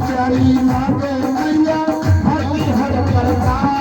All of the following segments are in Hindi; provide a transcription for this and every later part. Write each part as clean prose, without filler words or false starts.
प्यारी लागे मैया हर हर प्रकार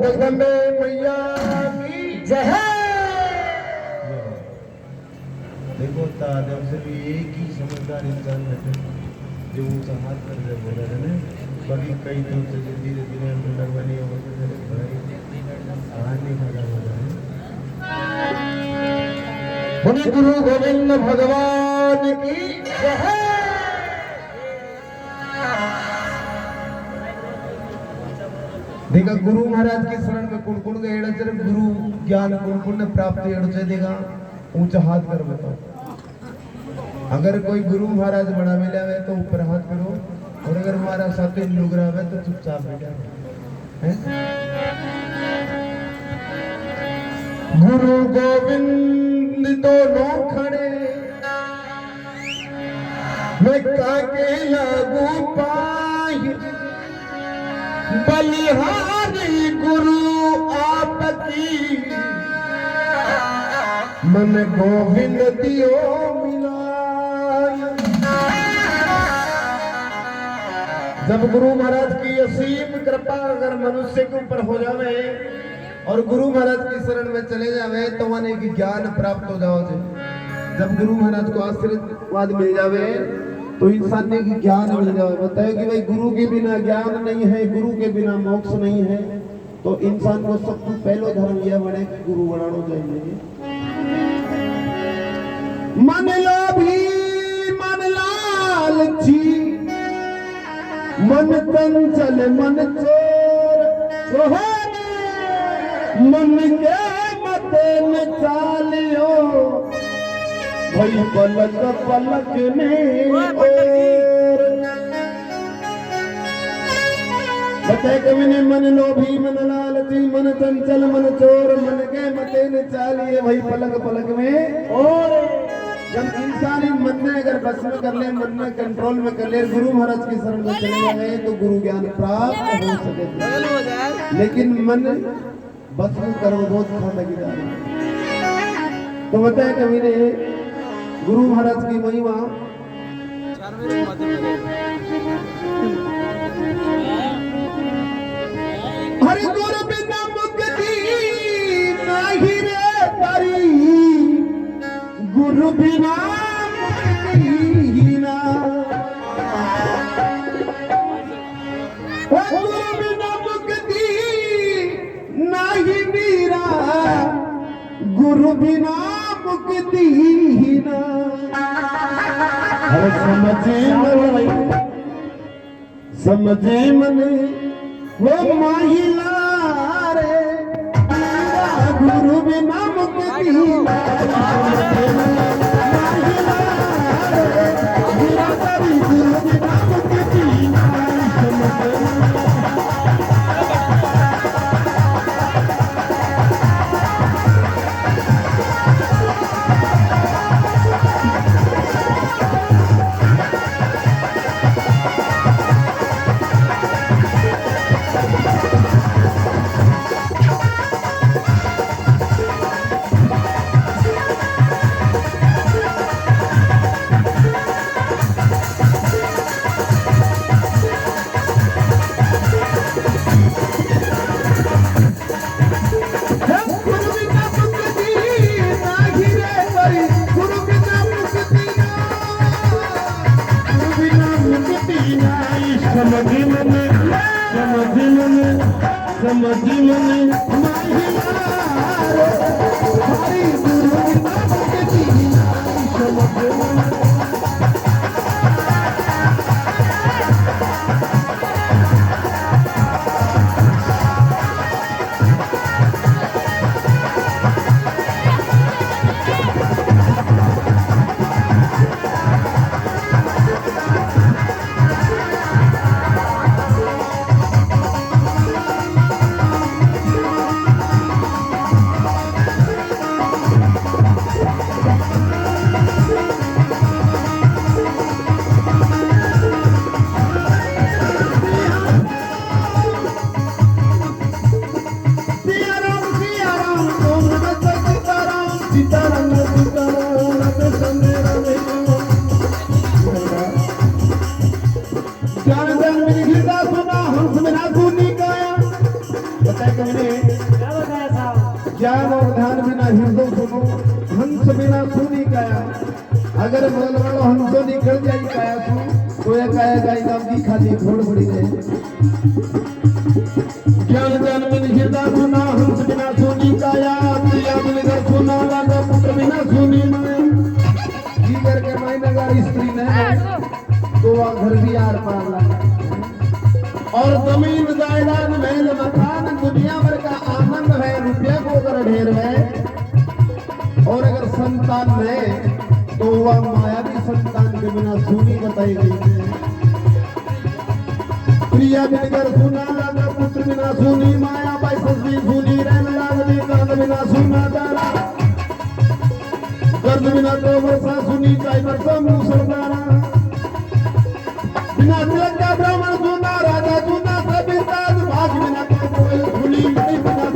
जगदम्बे मैया की जय। देखो तादम से भी एक ही समझदार इंसान बैठे जो ऊंचा हाथ कर दे बोला है ना। बाकी कई तो से धीरे धीरे अंदर बनी और कहानी खत्म हो जाए। बोले गुरु गोविंद भगवान की जय। देखा गुरु महाराज की शरण में कुण गए गुरु ज्ञान कुण प्राप्त देगा। ऊंचा हाथ कर बताओ। अगर कोई गुरु महाराज बड़ा मिला है तो ऊपर हाथ करो, और अगर हमारा साथ लोग रहा है तो चुपचाप बैठा है। गुरु गोविंद दोनों खड़े मैं काके लागू पाई, बलिहारी गुरु आपकी मन गोविंद दियो मिलाय। जब गुरु महाराज की असीम कृपा अगर मनुष्य के ऊपर हो जावे और गुरु महाराज की शरण में चले जावे तो माने कि ज्ञान प्राप्त हो जाओ। जब गुरु महाराज को आशीर्वाद मिल जावे तो इंसान ने की ज्ञान मिल जाए। बताए कि भाई गुरु के बिना ज्ञान नहीं है, गुरु के बिना मोक्ष नहीं है। तो इंसान को सबसे पहलो धर्म यह बने कि गुरु बनाना चाहिए। मन लोभी मन लालची मन चंचल मन चोर मन के मते न चालियो भाई पलक पलक में और। बताए कवि ने मन लोभी मन लालची मन चंचल मन चोर मन के मते न चालिए भाई पलक पलक में अगर बस में कर ले, मन में कंट्रोल में कर ले, गुरु महाराज की शरण में चले जाए तो गुरु ज्ञान प्राप्त हो सके। लेकिन मन बस में करो बहुत खाना की जा तो बताए कभी ने गुरु महाराज की महिमा। हरि गुरु बिना मुक्ति नहीं रे तारी, गुरु बिना मुक्ति ना, गुरु बिना मुक्ति नहीं मीरा, गुरु बिना मुक्ति ना। समझे मन वो महिला रे, गुरु बिना मुक्ति ना। समझी मन ज्ञान और ध्यान बिना हृदय सुनो, हंस बिना सुनी काया। अगर बोल वालो हंसो निकल जाई काया सु, तो ये काया गाय नाम की खाली घोड़ बड़ी रहे। ज्ञान ध्यान बिन हृदय सुना, हंस बिना सुनी काया। प्रिया बिन घर सुना, लागा पुत्र बिना सुनी माया। जी करके मायने अगर स्त्री ने तो वह घर भी आर पार लगा। और जमीन जायदाद महल मकान दुनिया भर का आनंद है, रुपया को अगर ढेर है और अगर संतान है तो वह माया भी संतान के बिना सुनी बताई गई है। प्रिया बिन घर सुना, लागा पुत्र बिना सुनी माया। पैसा भी सुनी रहन लागली, कान बिना सुना तारा। गर्द बिना तो वर्षा सुनी, चाहे वर्षा मूसलधारा। बिना तिलक का ब्राह्मण सुना, राजा सुना सभी ताज। भाग बिना तो कोई सुनी नहीं बिना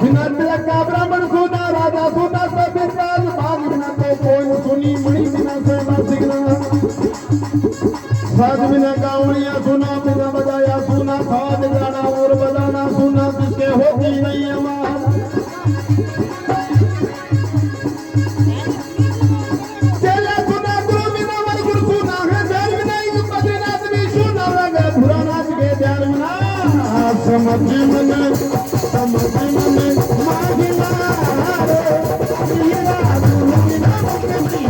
बिना तिलक का ब्राह्मण सुना, राजा सुना सभी ताज। भाग बिना तो कोई सुनी मणि बिना सेवा सिगना। साज बिना गावड़िया सुना, बिना बजाया सुना। साज गाना और बजाना सुना, जिसके होती नहीं है मां। चला सुना गुरु बिना मन गुरु सुना है। ध्यान बिना एक बद्रीनाथ भी सुना, लगा बुरा नाच के ध्यान बिना। समझ मन माहिला रे, हीरा गुरु बिना मुक्ति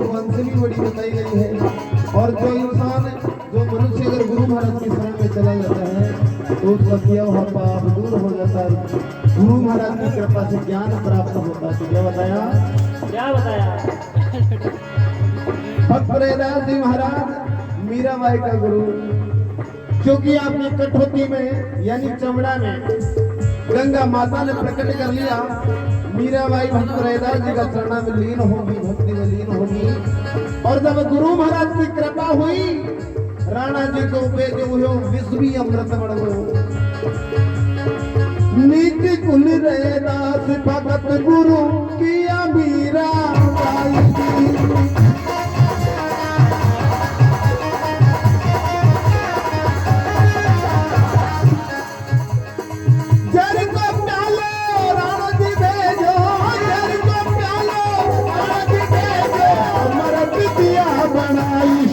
भगवान से भी बड़ी बताई गई है। और जो इंसान जो मनुष्य अगर गुरु महाराज की शरण में चला जाता है तो उसका किया हुआ पाप दूर हो जाता है, गुरु महाराज की कृपा से ज्ञान प्राप्त होता है। तो क्या बताया? भक्त रैदास जी महाराज मीराबाई का गुरु, क्योंकि आपने कठौती में यानी चमड़ा में गंगा माता ने प्रकट कर लिया, मीराबाई भक्त रैदास जी का चरणा में लीन होगी, भक्ति में लीन होगी। और जब गुरु महाराज की कृपा हुई, राणा जी को बेटे हुए विश्व भी अमृत बन गए। नीति कुल रैदास भगत गुरु किया मीराबाई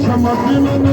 समझ मने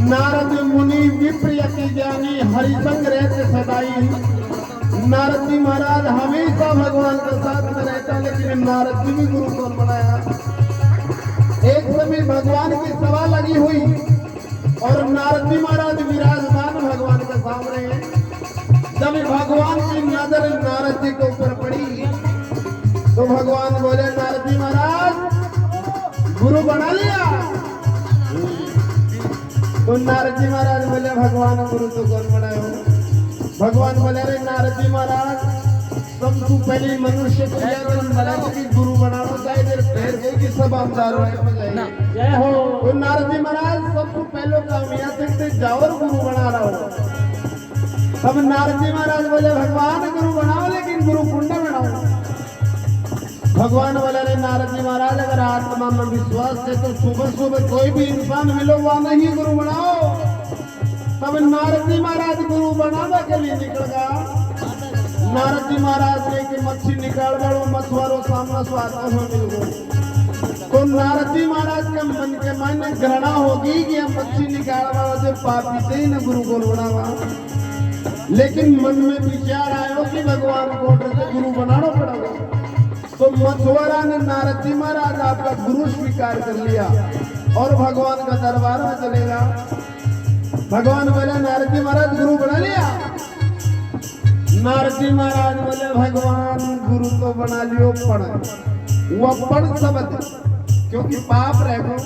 नारद मुनि विप्रियति ज्ञानी हरिसंग रहते सदाई। नारद जी महाराज हमेशा भगवान के साथ में रहता, लेकिन नारद जी भी गुरु कौन बनाया? एक समय भगवान की सभा लगी हुई और नारद जी महाराज विराजमान भगवान के सामने। जब भगवान की नजर नारद जी के ऊपर पड़ी तो भगवान बोले, नारद जी महाराज गुरु बना लिया? तो नारद जी महाराज बोले, भगवान गुरु तो कौन बनाए हो? भगवान बोले, अरे नारद जी महाराज सबसे पहले मनुष्य को कि गुरु बनाना चाहिए, फिर की सब आमदार जय हो। तो नारद जी महाराज सबसे पहले काम यहाँ से जाओ और गुरु बना रहा हो। तब नारद जी महाराज बोले, भगवान गुरु बनाओ, लेकिन गुरु कुंड बनाओ। भगवान बोले, अरे नारद जी महाराज अगर आत्मा में विश्वास है तो सुबह सुबह कोई भी इंसान मिलो वहां नहीं गुरु बनाओ। तब नारद जी महाराज गुरु बनाने के लिए निकल गया। नारद जी महाराज ने कि मच्छी निकाल बड़ो मछुआरों सामने स्वाता हो मिल गो। तो नारद जी महाराज के मन के मन में घृणा होगी कि हम मच्छी निकाल से पापी से ही न गुरु को बनावा। लेकिन मन में विचार आयो कि भगवान को गुरु बनाना पड़ेगा। तो मछुआरा ने नारद जी महाराज आपका गुरु स्वीकार कर लिया और भगवान का दरबार में चलेगा। भगवान बोले, नारद जी महाराज गुरु बना लिया? नारद जी महाराज बोले, भगवान गुरु तो बना लियो, पण वो पण शब्द क्योंकि पाप रहेगा,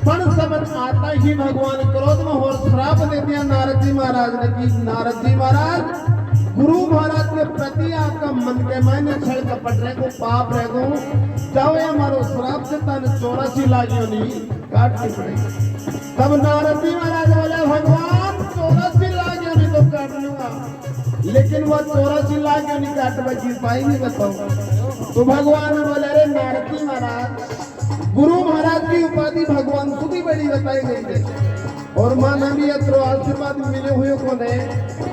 पण शब्द आता ही भगवान क्रोध में और श्राप दे दिया नारद जी महाराज ने कि नारद जी महाराज गुरु महाराज के प्रति आपका मन के मायने छल कपट रहे को पाप रह गो जाओ, हमारो श्राप से तन 84 लागियो नहीं काटनी पड़ेगी। तब नारद जी महाराज बोले, भगवान 84 लागियो नहीं तो काट लूंगा, लेकिन वह 84 लागियो नहीं काटवा की पाई नहीं बताओ। तो भगवान बोले, अरे नारद जी महाराज गुरु महाराज की उपाधि भगवान खुद ही बड़ी बताई गई है और मानवीय आशीर्वाद मिले हुए को ने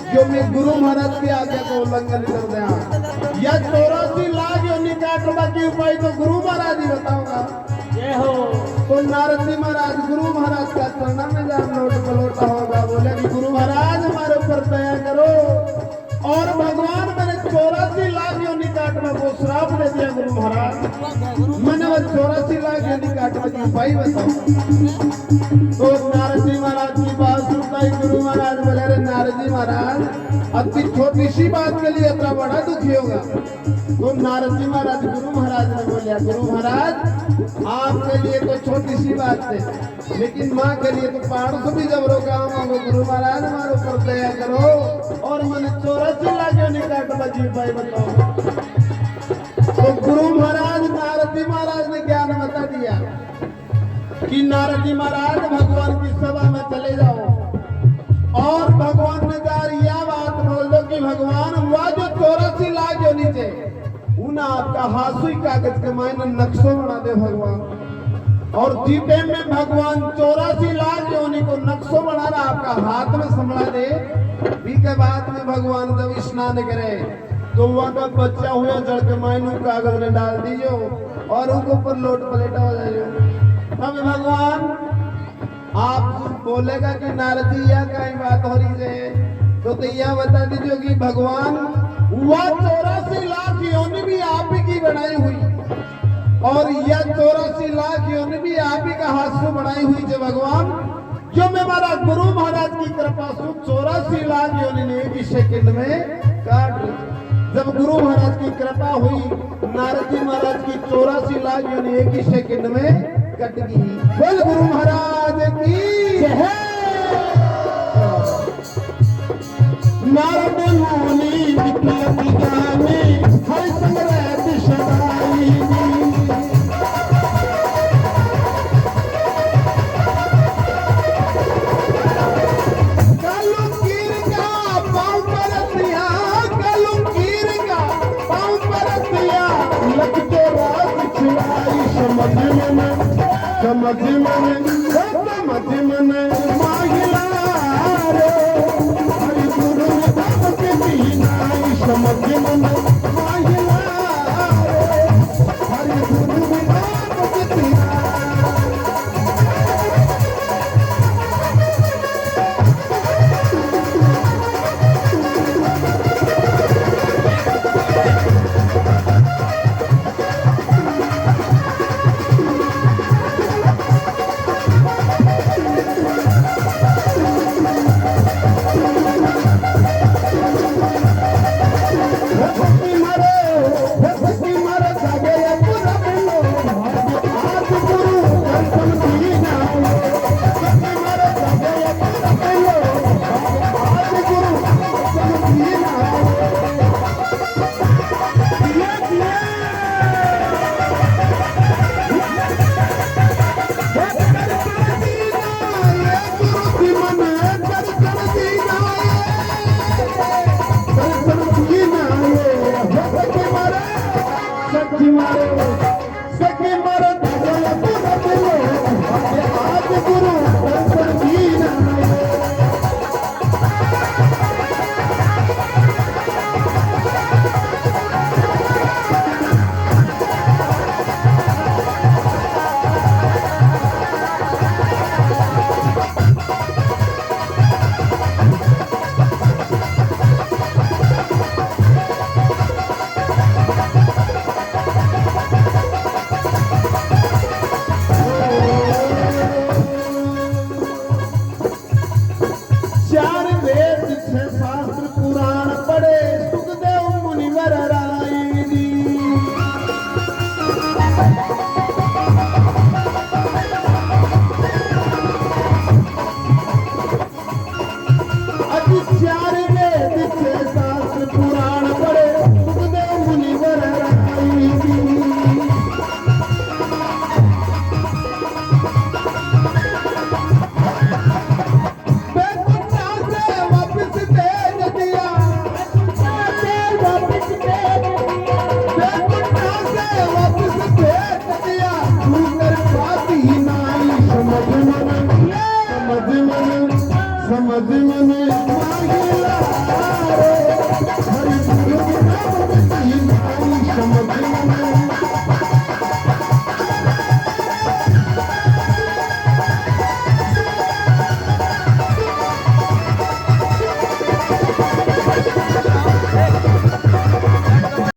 जो मैं गुरु महाराज की आज्ञा को उल्लंघन कर दिया या 84 लाख जो निकाटवा की उपाय तो गुरु महाराज ही बताऊंगा। जय हो। तो नारद जी महाराज गुरु महाराज का चरणा में जा नोट पलोटा होगा, बोले कि गुरु महाराज हमारे ऊपर दया करो। और भगवान मैंने 84 लाख जो निकाटवा को श्राप दे दिया गुरु महाराज। मैंने मैं 84 लाख यदि काटने की उपाय बताओ। तो नारद जी महाराज की बात सुनता ही गुरु महाराज बोले, अरे नारद जी महाराज अति छोटी सी बात के लिए इतना बड़ा दुखी होगा। तो नारद जी महाराज गुरु महाराज ने बोलिया, गुरु महाराज आपके लिए तो छोटी सी बात है, लेकिन माँ के लिए तो पहाड़ से भी जबरो काम होगा। गुरु महाराज हमारे ऊपर दया करो और मैंने 84 लाख नहीं काट बजी पाई बताओ। तो गुरु महाराज नारद जी महाराज ने ज्ञान बता दिया कि नारद जी महाराज भगवान की सभा में चले जाओ और भगवान ने जार यह बात बोल दो कि भगवान हुआ जो 84 लाख जो नीचे उन्हें आपका हासुई कागज के मायने नक्शो बना दे भगवान। और जीते में भगवान 84 लाख योनि को नक्शो बना रहा आपका हाथ में संभला दे। के बाद में भगवान जब स्नान करे तो वहां का बच्चा हुआ जड़ के मायनू कागज में डाल दीजो और उनके ऊपर लोट पलेटा हो जाइयो। तब भगवान आप बोलेगा कि नारद जी यह कहीं बात हो रही है तो यह बता दीजिए कि भगवान वह 84 लाख योनि भी आप ही की बनाई हुई और यह 84 लाख योनि भी आप ही का हाथ से बनाई हुई जो भगवान जो मैं हमारा गुरु महाराज की कृपा से 84 लाख योनि ने एक सेकंड में काट ली। जब गुरु महाराज की कृपा हुई नारद जी महाराज की 84 लाख योनि एक ही सेकंड में कट गई। बोल गुरु महाराज की जय। नारद मुनि विद्या ज्ञानी हर संग्रह दिशदाई समझ मन माहिला रे हरि गुरु के बिना समझ मन माहिला रे हरि गुरु के बिना।